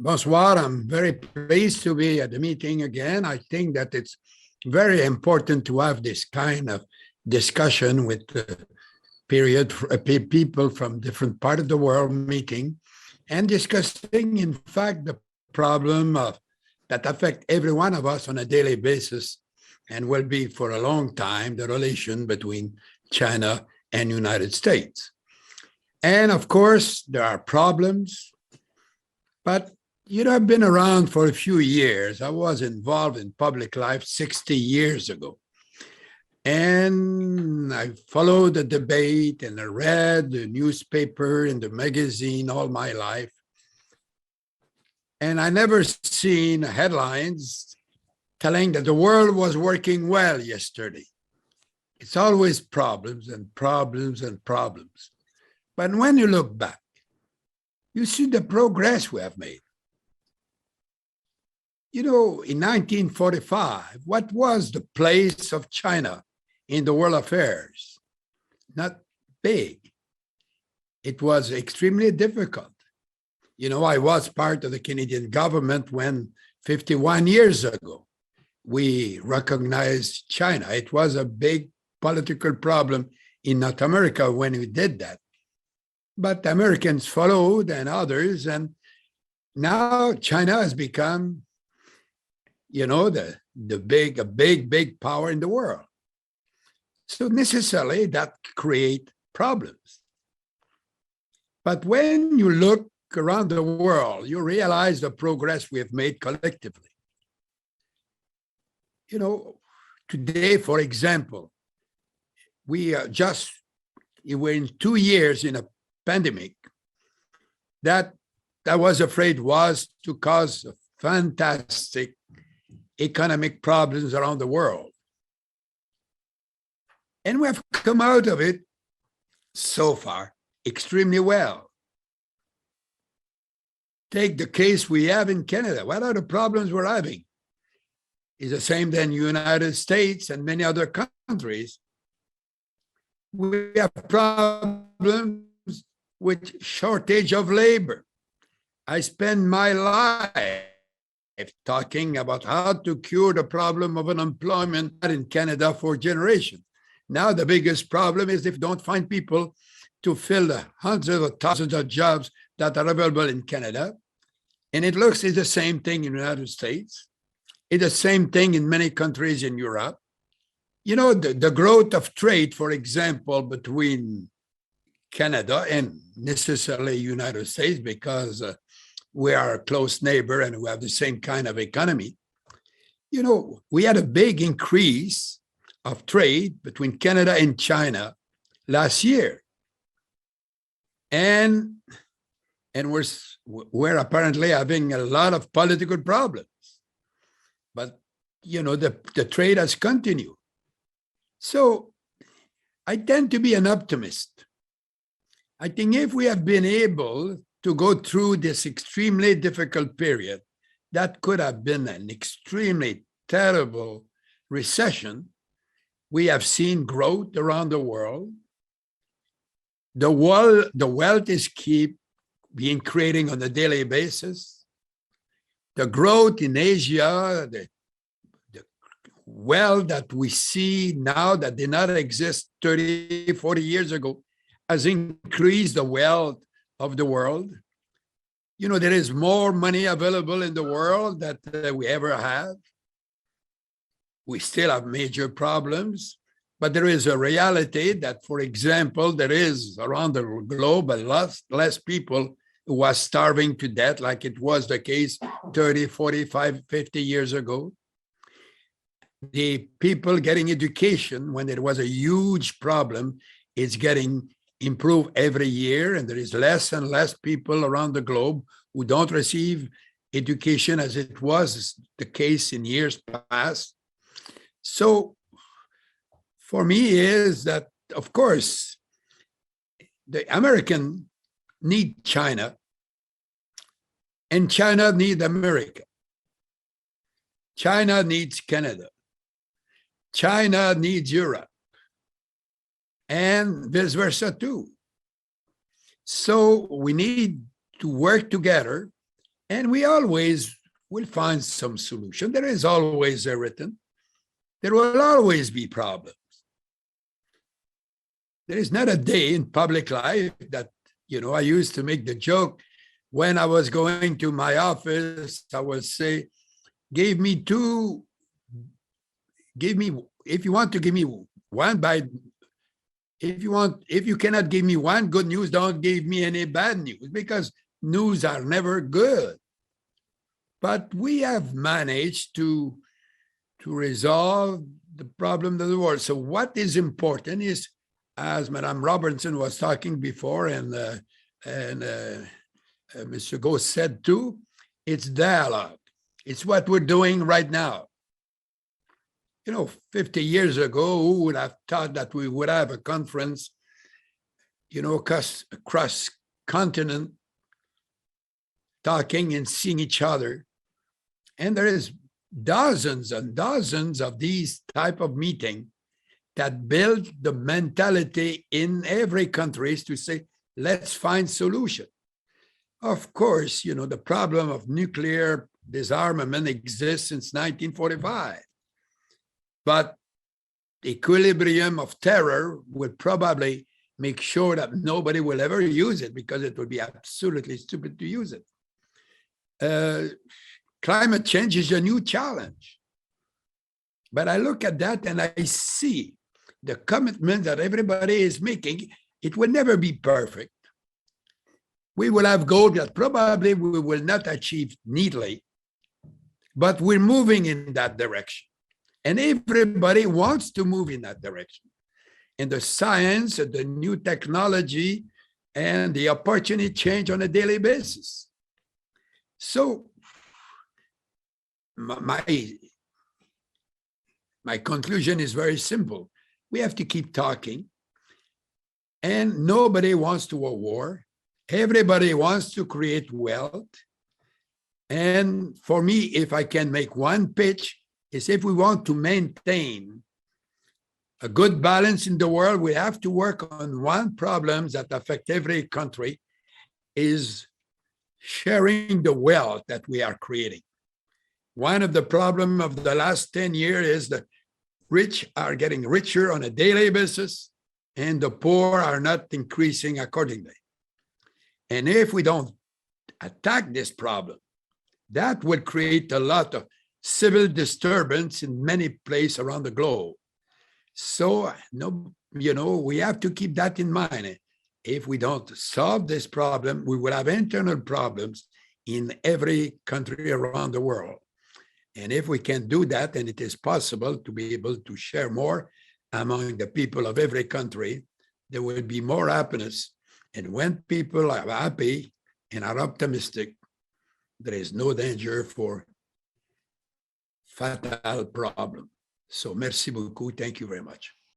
Bonsoir. I'm very pleased to be at the meeting again. I think that it's very important to have this kind of discussion with people from different parts of the world meeting and discussing, in fact, the problem that affect every one of us on a daily basis and will be for a long time, the relation between China and United States. And of course, there are problems, but I've been around for a few years. I was involved in public life 60 years ago. And I followed the debate and I read the newspaper and the magazine all my life. And I never seen headlines telling that the world was working well yesterday. It's always problems and problems and problems. But when you look back, you see the progress we have made. In 1945, what was the place of China in the world affairs? Not big. It was extremely difficult. I was part of the Canadian government when 51 years ago, we recognized China. It was a big political problem in North America when we did that. But Americans followed and others, and now China has become the big power in the world. So necessarily that create problems. But when you look around the world, you realize the progress we have made collectively. Today, for example, we're in 2 years in a pandemic that I was afraid was to cause fantastic economic problems around the world. And we have come out of it so far extremely well. Take the case we have in Canada. What are the problems we're having? It's the same than United States and many other countries. We have problems with shortage of labor. I spend my life talking about how to cure the problem of unemployment in Canada for generations. Now the biggest problem is if you don't find people to fill the hundreds of thousands of jobs that are available in Canada. And it looks it's the same thing in the United States. It's the same thing in many countries in Europe. The growth of trade, for example, between Canada and necessarily United States, because we are a close neighbor and we have the same kind of economy. We had a big increase of trade between Canada and China last year. And we're apparently having a lot of political problems. But, the trade has continued. So I tend to be an optimist. I think if we have been able to go through this extremely difficult period, that could have been an extremely terrible recession. We have seen growth around the world. The wealth is keep being created on a daily basis. The growth in Asia, the wealth that we see now that did not exist 30, 40 years ago, has increased the wealth of the world. There is more money available in the world than we ever have. We still have major problems, but there is a reality that, for example, there is around the globe a lot less people who are starving to death like it was the case 30, 45, 50 years ago. The people getting education when it was a huge problem is getting improved every year, and there is less and less people around the globe who don't receive education as it was the case in years past. So for me is that, of course, the American need China and China need America. China needs Canada. China needs Europe. And vice versa too. So we need to work together And we always will find some solution. There is always a written. There will always be problems. There is not a day in public life that, I used to make the joke when I was going to my office, I would say, if you want to give me one if you cannot give me one good news, don't give me any bad news, because news are never good. But we have managed to resolve the problem of the world. So what is important is, as Madame Robertson was talking before, and Mr. Ghost said too, it's dialogue. It's what we're doing right now. 50 years ago, who would have thought that we would have a conference, across continent, talking and seeing each other. And there is dozens and dozens of these type of meetings that build the mentality in every country to say, let's find solution. Of course, the problem of nuclear disarmament exists since 1945. But the equilibrium of terror will probably make sure that nobody will ever use it, because it would be absolutely stupid to use it. Climate change is a new challenge. But I look at that and I see the commitment that everybody is making. It will never be perfect. We will have goals that probably we will not achieve neatly, but we're moving in that direction. And everybody wants to move in that direction. And the science, the new technology, and the opportunity change on a daily basis. So my conclusion is very simple. We have to keep talking. And nobody wants to a war. Everybody wants to create wealth. And for me, if I can make one pitch, is if we want to maintain a good balance in the world, we have to work on one problem that affects every country, is sharing the wealth that we are creating. One of the problems of the last 10 years is the rich are getting richer on a daily basis, and the poor are not increasing accordingly. And if we don't attack this problem, that would create a lot of civil disturbance in many places around the globe. So, we have to keep that in mind. If we don't solve this problem, we will have internal problems in every country around the world. And if we can do that, and it is possible to be able to share more among the people of every country, there will be more happiness. And when people are happy and are optimistic, there is no danger for fatal problem. So merci beaucoup. Thank you very much.